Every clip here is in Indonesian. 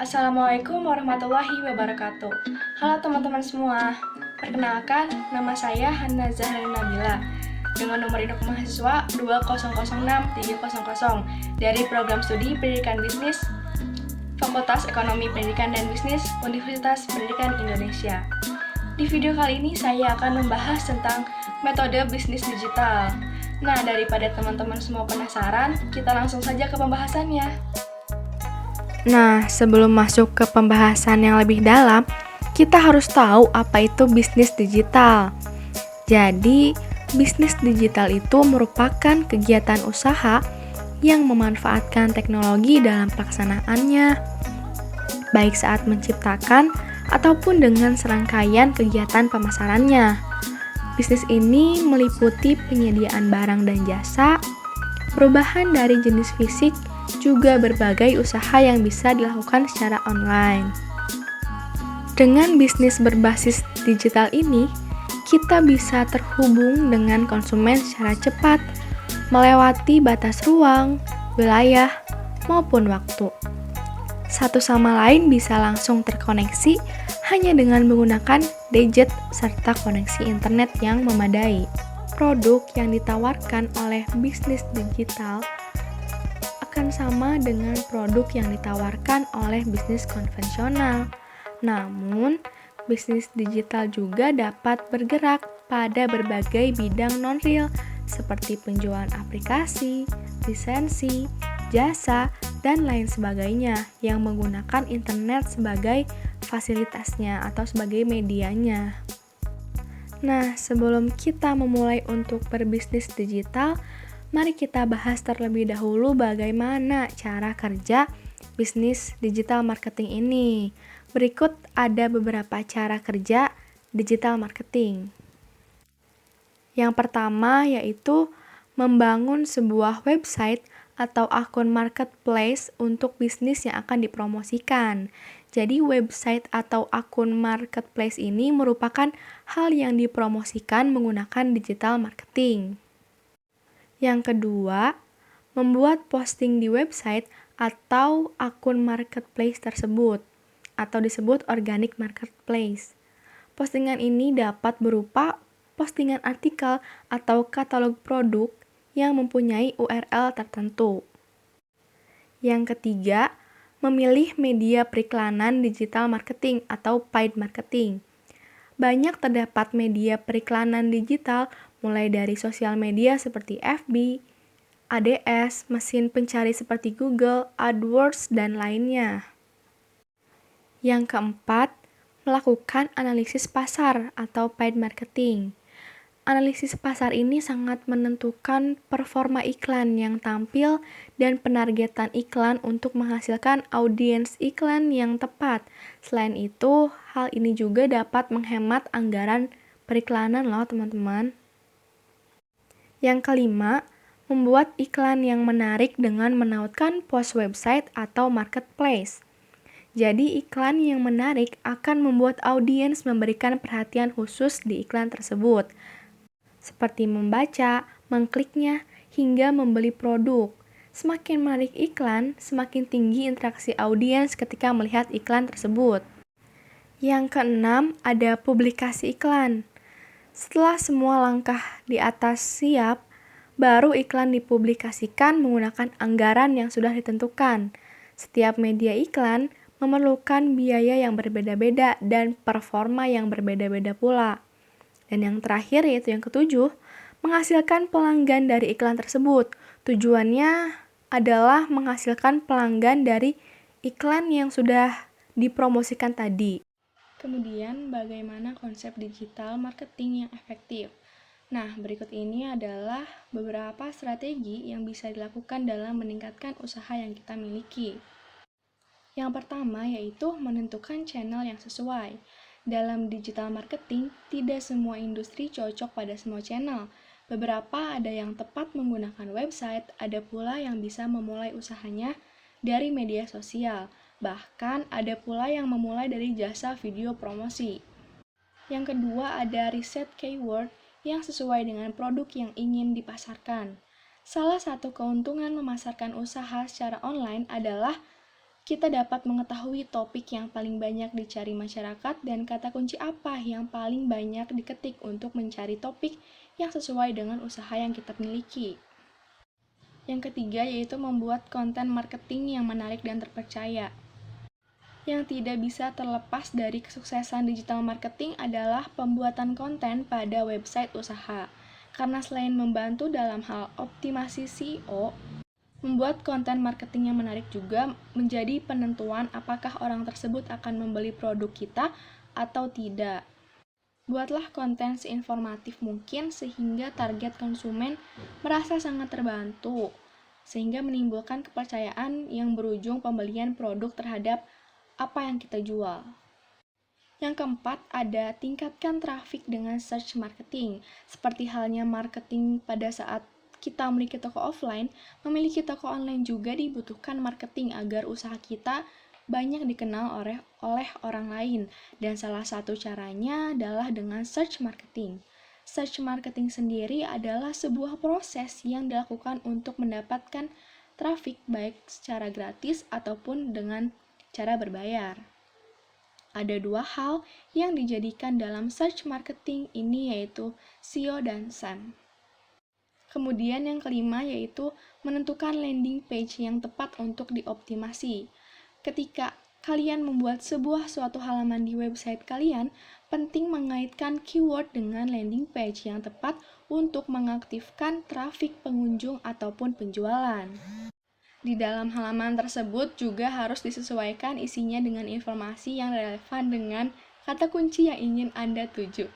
Assalamualaikum warahmatullahi wabarakatuh. Halo teman-teman semua. Perkenalkan, nama saya Hana Zahrani Nabila dengan nomor induk mahasiswa 2006300 dari program studi Pendidikan Bisnis Fakultas Ekonomi Pendidikan dan Bisnis Universitas Pendidikan Indonesia. Di video kali ini saya akan membahas tentang metode bisnis digital. Nah, daripada teman-teman semua penasaran, kita langsung saja ke pembahasannya. Nah, sebelum masuk ke pembahasan yang lebih dalam, kita harus tahu apa itu bisnis digital. Jadi, bisnis digital itu merupakan kegiatan usaha yang memanfaatkan teknologi dalam pelaksanaannya, baik saat menciptakan ataupun dengan serangkaian kegiatan pemasarannya. Bisnis ini meliputi penyediaan barang dan jasa, perubahan dari jenis fisik, juga berbagai usaha yang bisa dilakukan secara online. Dengan bisnis berbasis digital ini, kita bisa terhubung dengan konsumen secara cepat, melewati batas ruang, wilayah, maupun waktu. Satu sama lain bisa langsung terkoneksi hanya dengan menggunakan gadget serta koneksi internet yang memadai. Produk yang ditawarkan oleh bisnis digital akan sama dengan produk yang ditawarkan oleh bisnis konvensional. Namun, bisnis digital juga dapat bergerak pada berbagai bidang non-real seperti penjualan aplikasi, lisensi, jasa, dan lain sebagainya yang menggunakan internet sebagai fasilitasnya atau sebagai medianya. Nah, sebelum kita memulai untuk berbisnis digital, mari kita bahas terlebih dahulu bagaimana cara kerja bisnis digital marketing ini. Berikut ada beberapa cara kerja digital marketing. Yang pertama yaitu membangun sebuah website atau akun marketplace untuk bisnis yang akan dipromosikan. Jadi website atau akun marketplace ini merupakan hal yang dipromosikan menggunakan digital marketing. Yang kedua, membuat posting di website atau akun marketplace tersebut, atau disebut organic marketplace. Postingan ini dapat berupa postingan artikel atau katalog produk yang mempunyai URL tertentu. Yang ketiga, memilih media periklanan digital marketing atau paid marketing. Banyak terdapat media periklanan digital mulai dari sosial media seperti FB, ADS, mesin pencari seperti Google, AdWords, dan lainnya. Yang keempat, melakukan analisis pasar atau paid marketing. Analisis pasar ini sangat menentukan performa iklan yang tampil dan penargetan iklan untuk menghasilkan audiens iklan yang tepat. Selain itu, hal ini juga dapat menghemat anggaran periklanan loh teman-teman. Yang kelima, membuat iklan yang menarik dengan menautkan post website atau marketplace. Jadi iklan yang menarik akan membuat audiens memberikan perhatian khusus di iklan tersebut, seperti membaca, mengkliknya, hingga membeli produk. Semakin menarik iklan, semakin tinggi interaksi audiens ketika melihat iklan tersebut. Yang keenam, ada publikasi iklan. Setelah semua langkah di atas siap, baru iklan dipublikasikan menggunakan anggaran yang sudah ditentukan. Setiap media iklan memerlukan biaya yang berbeda-beda dan performa yang berbeda-beda pula. Dan yang terakhir yaitu yang ketujuh, menghasilkan pelanggan dari iklan tersebut. Tujuannya adalah menghasilkan pelanggan dari iklan yang sudah dipromosikan tadi. Kemudian, bagaimana konsep digital marketing yang efektif? Nah, berikut ini adalah beberapa strategi yang bisa dilakukan dalam meningkatkan usaha yang kita miliki. Yang pertama yaitu menentukan channel yang sesuai. Dalam digital marketing, tidak semua industri cocok pada semua channel. Beberapa ada yang tepat menggunakan website, ada pula yang bisa memulai usahanya dari media sosial. Bahkan ada pula yang memulai dari jasa video promosi. Yang kedua ada riset keyword yang sesuai dengan produk yang ingin dipasarkan. Salah satu keuntungan memasarkan usaha secara online adalah kita dapat mengetahui topik yang paling banyak dicari masyarakat dan kata kunci apa yang paling banyak diketik untuk mencari topik yang sesuai dengan usaha yang kita miliki. Yang ketiga yaitu membuat konten marketing yang menarik dan terpercaya. Yang tidak bisa terlepas dari kesuksesan digital marketing adalah pembuatan konten pada website usaha. Karena selain membantu dalam hal optimasi SEO, membuat konten marketing yang menarik juga menjadi penentuan apakah orang tersebut akan membeli produk kita atau tidak. Buatlah konten seinformatif mungkin sehingga target konsumen merasa sangat terbantu, sehingga menimbulkan kepercayaan yang berujung pembelian produk terhadap apa yang kita jual. Yang keempat, ada tingkatkan traffic dengan search marketing. Seperti halnya marketing pada saat kita memiliki toko offline, memiliki toko online juga dibutuhkan marketing agar usaha kita banyak dikenal oleh orang lain. Dan salah satu caranya adalah dengan search marketing. Search marketing sendiri adalah sebuah proses yang dilakukan untuk mendapatkan traffic baik secara gratis ataupun dengan cara berbayar. Ada dua hal yang dijadikan dalam search marketing ini yaitu SEO dan SEM. Kemudian yang kelima yaitu menentukan landing page yang tepat untuk dioptimasi. Ketika kalian membuat suatu halaman di website kalian, penting mengaitkan keyword dengan landing page yang tepat untuk mengaktifkan traffic pengunjung ataupun penjualan. Di dalam halaman tersebut juga harus disesuaikan isinya dengan informasi yang relevan dengan kata kunci yang ingin Anda tuju.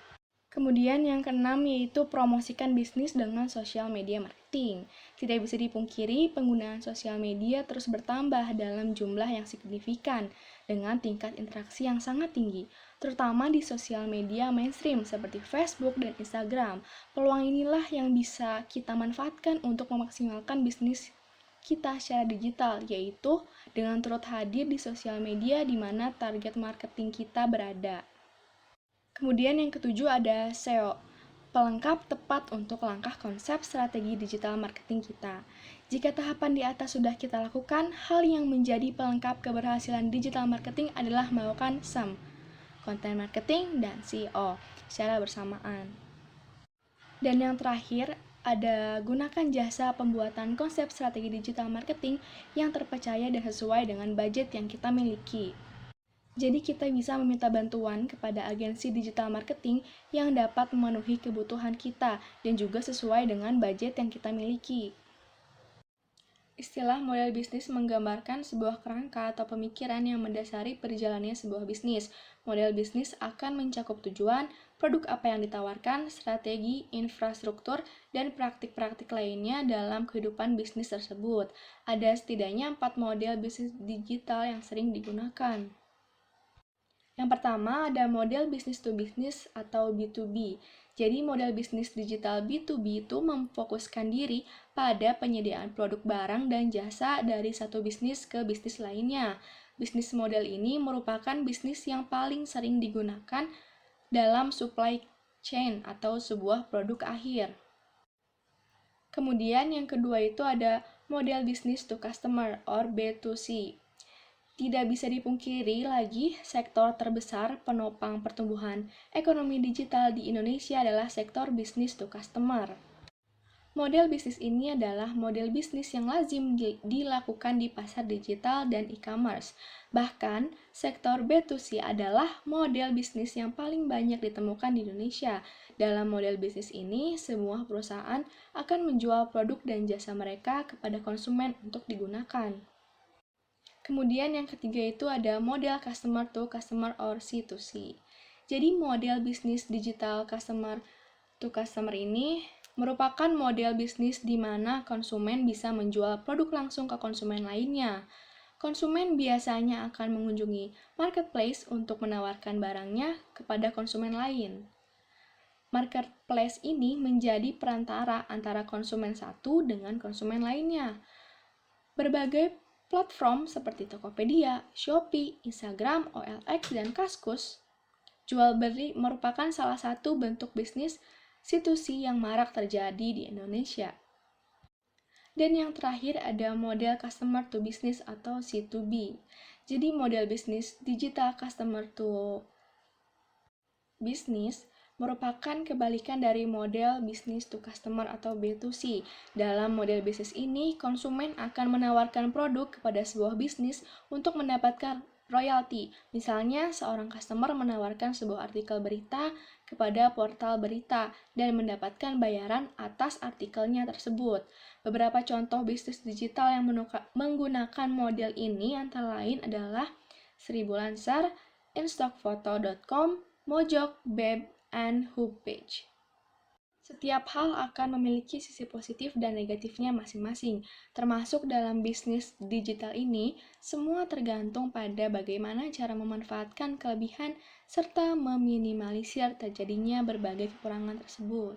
Kemudian yang keenam yaitu promosikan bisnis dengan sosial media marketing. Tidak bisa dipungkiri penggunaan sosial media terus bertambah dalam jumlah yang signifikan dengan tingkat interaksi yang sangat tinggi, terutama di sosial media mainstream seperti Facebook dan Instagram. Peluang inilah yang bisa kita manfaatkan untuk memaksimalkan bisnis kita secara digital, yaitu dengan turut hadir di sosial media di mana target marketing kita berada. Kemudian yang ketujuh ada SEO, pelengkap tepat untuk langkah konsep strategi digital marketing kita. Jika tahapan di atas sudah kita lakukan, hal yang menjadi pelengkap keberhasilan digital marketing adalah melakukan SEM, content marketing, dan SEO secara bersamaan. Dan yang terakhir, ada gunakan jasa pembuatan konsep strategi digital marketing yang terpercaya dan sesuai dengan budget yang kita miliki. Jadi kita bisa meminta bantuan kepada agensi digital marketing yang dapat memenuhi kebutuhan kita dan juga sesuai dengan budget yang kita miliki. Istilah model bisnis menggambarkan sebuah kerangka atau pemikiran yang mendasari perjalanannya sebuah bisnis. Model bisnis akan mencakup tujuan, produk apa yang ditawarkan, strategi, infrastruktur, dan praktik-praktik lainnya dalam kehidupan bisnis tersebut. Ada setidaknya 4 model bisnis digital yang sering digunakan. Yang pertama ada model business to business atau B2B. Jadi model bisnis digital B2B itu memfokuskan diri pada penyediaan produk barang dan jasa dari satu bisnis ke bisnis lainnya. Bisnis model ini merupakan bisnis yang paling sering digunakan dalam supply chain atau sebuah produk akhir. Kemudian yang kedua itu ada model business to customer or B2C. Tidak bisa dipungkiri lagi, sektor terbesar penopang pertumbuhan ekonomi digital di Indonesia adalah sektor business to customer. Model bisnis ini adalah model bisnis yang lazim dilakukan di pasar digital dan e-commerce. Bahkan, sektor B2C adalah model bisnis yang paling banyak ditemukan di Indonesia. Dalam model bisnis ini, semua perusahaan akan menjual produk dan jasa mereka kepada konsumen untuk digunakan. Kemudian yang ketiga itu ada model customer to customer or C2C. Jadi model bisnis digital customer to customer ini merupakan model bisnis di mana konsumen bisa menjual produk langsung ke konsumen lainnya. Konsumen biasanya akan mengunjungi marketplace untuk menawarkan barangnya kepada konsumen lain. Marketplace ini menjadi perantara antara konsumen satu dengan konsumen lainnya. Berbagai platform seperti Tokopedia, Shopee, Instagram, OLX, dan Kaskus jual beli merupakan salah satu bentuk bisnis C2C yang marak terjadi di Indonesia. Dan yang terakhir ada model customer to business atau C2B. Jadi model bisnis digital customer to business merupakan kebalikan dari model business to customer atau B2C. Dalam model bisnis ini, konsumen akan menawarkan produk kepada sebuah bisnis untuk mendapatkan royalti. Misalnya, seorang customer menawarkan sebuah artikel berita kepada portal berita dan mendapatkan bayaran atas artikelnya tersebut. Beberapa contoh bisnis digital yang menggunakan model ini antara lain adalah Seribu Lansar, Instockfoto.com, Mojok, Beb, and Homepage. Setiap hal akan memiliki sisi positif dan negatifnya masing-masing. Termasuk dalam bisnis digital ini, semua tergantung pada bagaimana cara memanfaatkan kelebihan serta meminimalisir terjadinya berbagai kekurangan tersebut.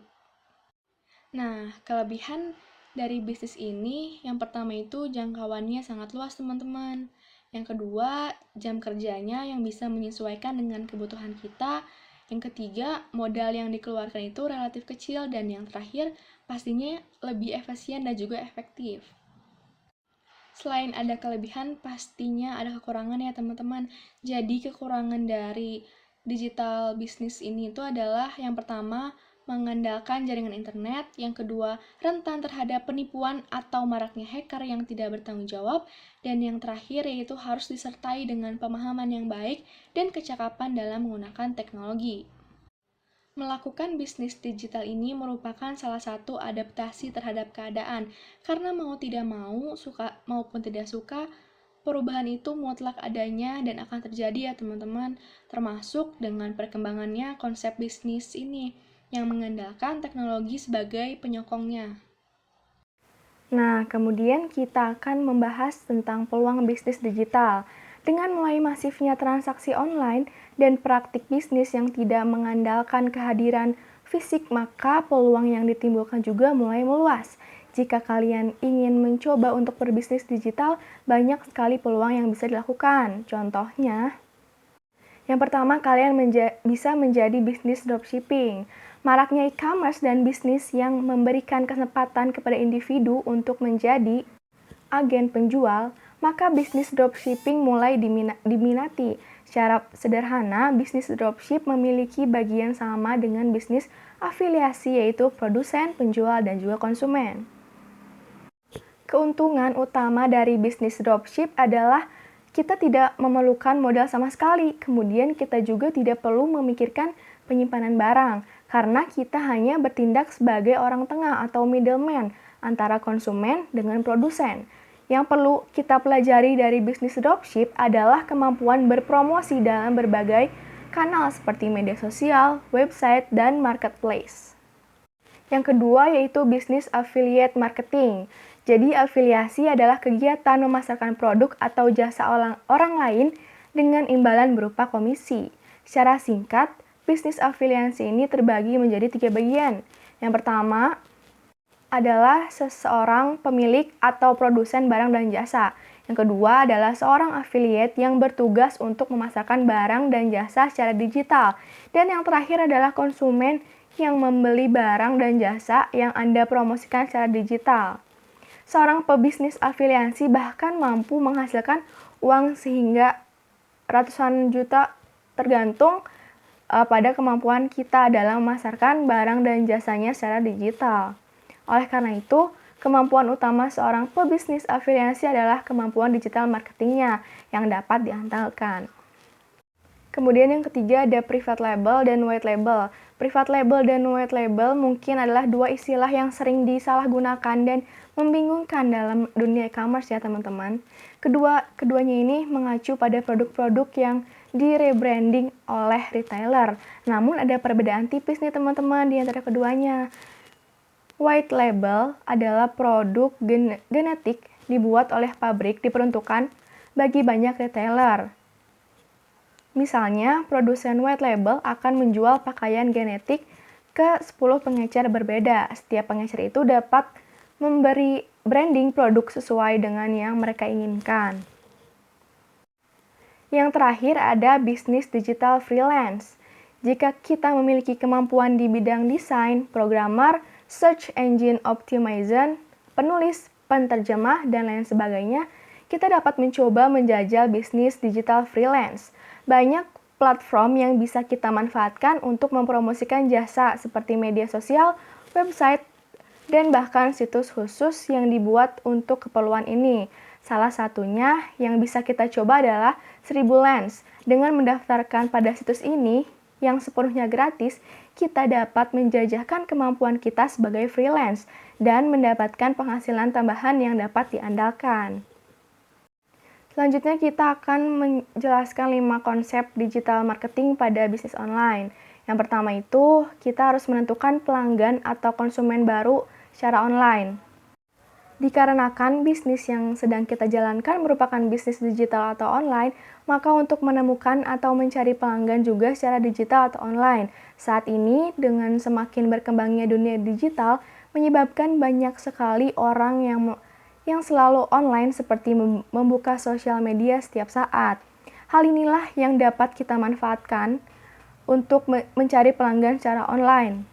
Nah, kelebihan dari bisnis ini, yang pertama itu jangkauannya sangat luas teman-teman. Yang kedua, jam kerjanya yang bisa menyesuaikan dengan kebutuhan kita. Yang ketiga, modal yang dikeluarkan itu relatif kecil. Dan yang terakhir, pastinya lebih efisien dan juga efektif. Selain ada kelebihan, pastinya ada kekurangan ya teman-teman. Jadi kekurangan dari digital bisnis ini itu adalah yang pertama, mengandalkan jaringan internet, yang kedua, rentan terhadap penipuan atau maraknya hacker yang tidak bertanggung jawab, dan yang terakhir yaitu harus disertai dengan pemahaman yang baik dan kecakapan dalam menggunakan teknologi. Melakukan bisnis digital ini merupakan salah satu adaptasi terhadap keadaan, karena mau tidak mau, suka maupun tidak suka, perubahan itu mutlak adanya dan akan terjadi ya teman-teman, termasuk dengan perkembangannya konsep bisnis ini yang mengandalkan teknologi sebagai penyokongnya. Nah, kemudian kita akan membahas tentang peluang bisnis digital. Dengan mulai masifnya transaksi online dan praktik bisnis yang tidak mengandalkan kehadiran fisik, maka peluang yang ditimbulkan juga mulai meluas. Jika kalian ingin mencoba untuk berbisnis digital, banyak sekali peluang yang bisa dilakukan. Contohnya, yang pertama, kalian bisa menjadi bisnis dropshipping. Maraknya e-commerce dan bisnis yang memberikan kesempatan kepada individu untuk menjadi agen penjual, maka bisnis dropshipping mulai diminati. Secara sederhana, bisnis dropship memiliki bagian sama dengan bisnis afiliasi, yaitu produsen, penjual, dan juga konsumen. Keuntungan utama dari bisnis dropship adalah kita tidak memerlukan modal sama sekali, kemudian kita juga tidak perlu memikirkan penyimpanan barang, karena kita hanya bertindak sebagai orang tengah atau middleman antara konsumen dengan produsen. Yang perlu kita pelajari dari bisnis dropship adalah kemampuan berpromosi dalam berbagai kanal seperti media sosial, website, dan marketplace. Yang kedua yaitu bisnis affiliate marketing. Jadi afiliasi adalah kegiatan memasarkan produk atau jasa orang lain dengan imbalan berupa komisi. Secara singkat, bisnis afiliasi ini terbagi menjadi 3 bagian. Yang pertama adalah seseorang pemilik atau produsen barang dan jasa. Yang kedua adalah seorang affiliate yang bertugas untuk memasarkan barang dan jasa secara digital. Dan yang terakhir adalah konsumen yang membeli barang dan jasa yang Anda promosikan secara digital. Seorang pebisnis afiliasi bahkan mampu menghasilkan uang sehingga ratusan juta tergantung pada kemampuan kita dalam memasarkan barang dan jasanya secara digital. Oleh karena itu, kemampuan utama seorang pebisnis afiliasi adalah kemampuan digital marketingnya yang dapat diandalkan. Kemudian yang ketiga ada private label dan white label. Private label dan white label mungkin adalah dua istilah yang sering disalahgunakan dan membingungkan dalam dunia e-commerce ya teman-teman. Keduanya ini mengacu pada produk-produk yang di-rebranding oleh retailer. Namun ada perbedaan tipis nih teman-teman di antara keduanya. White label adalah produk genetik dibuat oleh pabrik diperuntukkan bagi banyak retailer. Misalnya, produsen white label akan menjual pakaian genetik ke 10 pengecer berbeda. Setiap pengecer itu dapat memberi branding produk sesuai dengan yang mereka inginkan. Yang terakhir ada bisnis digital freelance. Jika kita memiliki kemampuan di bidang desain, programmer, search engine optimization, penulis, penterjemah, dan lain sebagainya, kita dapat mencoba menjajal bisnis digital freelance. Banyak platform yang bisa kita manfaatkan untuk mempromosikan jasa seperti media sosial, website, dan bahkan situs khusus yang dibuat untuk keperluan ini. Salah satunya yang bisa kita coba adalah 1000lens. Dengan mendaftarkan pada situs ini yang sepenuhnya gratis, kita dapat menjajahkan kemampuan kita sebagai freelance dan mendapatkan penghasilan tambahan yang dapat diandalkan. Selanjutnya kita akan menjelaskan 5 konsep digital marketing pada bisnis online. Yang pertama itu, kita harus menentukan pelanggan atau konsumen baru secara online. Dikarenakan bisnis yang sedang kita jalankan merupakan bisnis digital atau online, maka untuk menemukan atau mencari pelanggan juga secara digital atau online. Saat ini, dengan semakin berkembangnya dunia digital, menyebabkan banyak sekali orang yang selalu online seperti membuka sosial media setiap saat. Hal inilah yang dapat kita manfaatkan untuk mencari pelanggan secara online.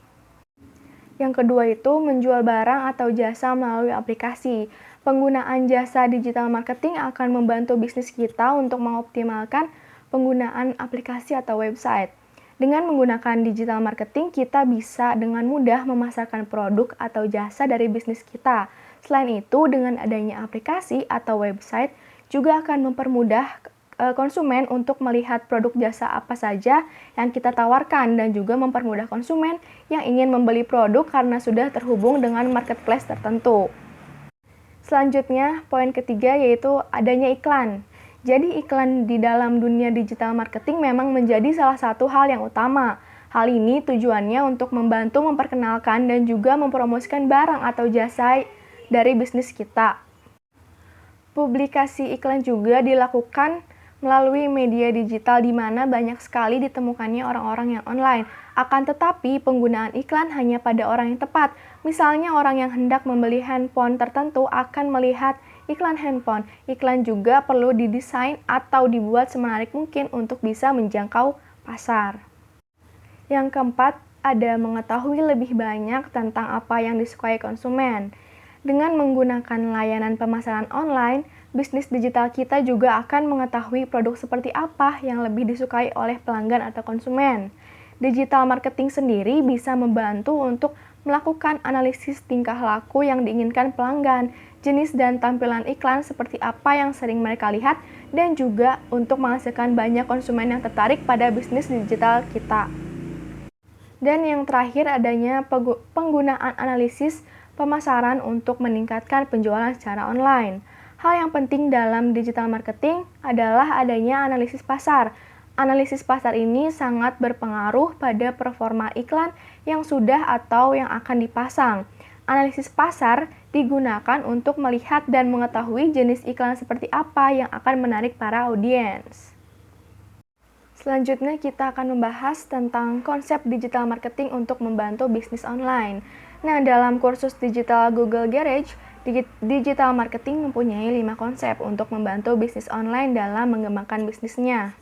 Yang kedua itu menjual barang atau jasa melalui aplikasi. Penggunaan jasa digital marketing akan membantu bisnis kita untuk mengoptimalkan penggunaan aplikasi atau website. Dengan menggunakan digital marketing, kita bisa dengan mudah memasarkan produk atau jasa dari bisnis kita. Selain itu, dengan adanya aplikasi atau website juga akan mempermudah konsumen untuk melihat produk jasa apa saja yang kita tawarkan dan juga mempermudah konsumen yang ingin membeli produk karena sudah terhubung dengan marketplace tertentu. Selanjutnya, poin ketiga yaitu adanya iklan. Jadi iklan di dalam dunia digital marketing memang menjadi salah satu hal yang utama. Hal ini tujuannya untuk membantu memperkenalkan dan juga mempromosikan barang atau jasa dari bisnis kita. Publikasi iklan juga dilakukan melalui media digital di mana banyak sekali ditemukannya orang-orang yang online. Akan tetapi, penggunaan iklan hanya pada orang yang tepat. Misalnya orang yang hendak membeli handphone tertentu akan melihat iklan handphone. Iklan juga perlu didesain atau dibuat semenarik mungkin untuk bisa menjangkau pasar. Yang keempat, ada mengetahui lebih banyak tentang apa yang disukai konsumen. Dengan menggunakan layanan pemasaran online, bisnis digital kita juga akan mengetahui produk seperti apa yang lebih disukai oleh pelanggan atau konsumen. Digital marketing sendiri bisa membantu untuk melakukan analisis tingkah laku yang diinginkan pelanggan, jenis dan tampilan iklan seperti apa yang sering mereka lihat, dan juga untuk menghasilkan banyak konsumen yang tertarik pada bisnis digital kita. Dan yang terakhir adanya penggunaan analisis pemasaran untuk meningkatkan penjualan secara online. Hal yang penting dalam digital marketing adalah adanya analisis pasar. Analisis pasar ini sangat berpengaruh pada performa iklan yang sudah atau yang akan dipasang. Analisis pasar digunakan untuk melihat dan mengetahui jenis iklan seperti apa yang akan menarik para audiens. Selanjutnya kita akan membahas tentang konsep digital marketing untuk membantu bisnis online. Nah, dalam kursus digital Google Garage, digital marketing mempunyai 5 konsep untuk membantu bisnis online dalam mengembangkan bisnisnya.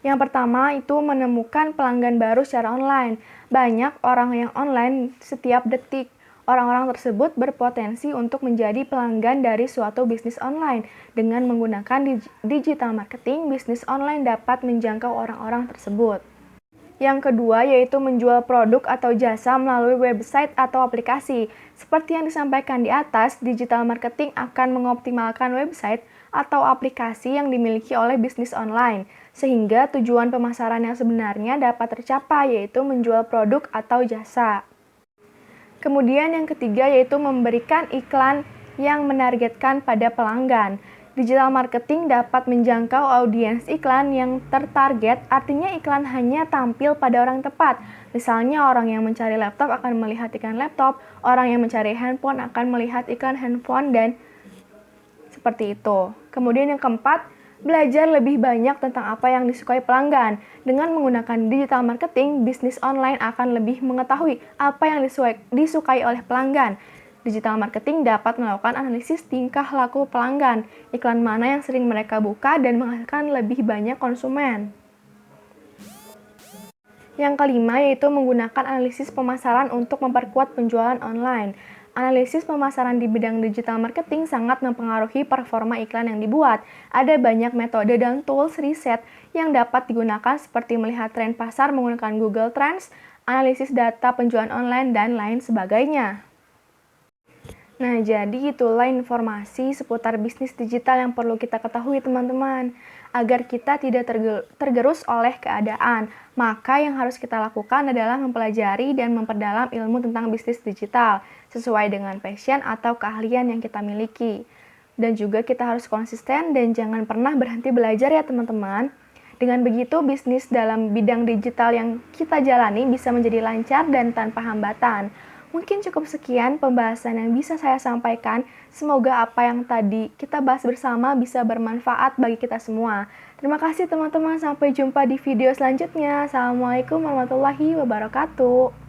Yang pertama itu menemukan pelanggan baru secara online. Banyak orang yang online setiap detik. Orang-orang tersebut berpotensi untuk menjadi pelanggan dari suatu bisnis online. Dengan menggunakan digital marketing, bisnis online dapat menjangkau orang-orang tersebut. Yang kedua yaitu menjual produk atau jasa melalui website atau aplikasi. Seperti yang disampaikan di atas, digital marketing akan mengoptimalkan website atau aplikasi yang dimiliki oleh bisnis online, sehingga tujuan pemasaran yang sebenarnya dapat tercapai yaitu menjual produk atau jasa. Kemudian yang ketiga yaitu memberikan iklan yang menargetkan pada pelanggan. Digital marketing dapat menjangkau audiens iklan yang tertarget, artinya iklan hanya tampil pada orang tepat. Misalnya orang yang mencari laptop akan melihat iklan laptop, orang yang mencari handphone akan melihat iklan handphone, dan seperti itu. Kemudian yang keempat, belajar lebih banyak tentang apa yang disukai pelanggan. Dengan menggunakan digital marketing, bisnis online akan lebih mengetahui apa yang disukai oleh pelanggan. Digital marketing dapat melakukan analisis tingkah laku pelanggan, iklan mana yang sering mereka buka dan menghasilkan lebih banyak konsumen. Yang kelima yaitu menggunakan analisis pemasaran untuk memperkuat penjualan online. Analisis pemasaran di bidang digital marketing sangat mempengaruhi performa iklan yang dibuat. Ada banyak metode dan tools riset yang dapat digunakan seperti melihat tren pasar menggunakan Google Trends, analisis data penjualan online, dan lain sebagainya. Nah, jadi itulah informasi seputar bisnis digital yang perlu kita ketahui teman-teman. Agar kita tidak tergerus oleh keadaan, maka yang harus kita lakukan adalah mempelajari dan memperdalam ilmu tentang bisnis digital, sesuai dengan passion atau keahlian yang kita miliki. Dan juga kita harus konsisten dan jangan pernah berhenti belajar ya teman-teman. Dengan begitu, bisnis dalam bidang digital yang kita jalani bisa menjadi lancar dan tanpa hambatan. Mungkin cukup sekian pembahasan yang bisa saya sampaikan. Semoga apa yang tadi kita bahas bersama bisa bermanfaat bagi kita semua. Terima kasih teman-teman, sampai jumpa di video selanjutnya. Assalamualaikum warahmatullahi wabarakatuh.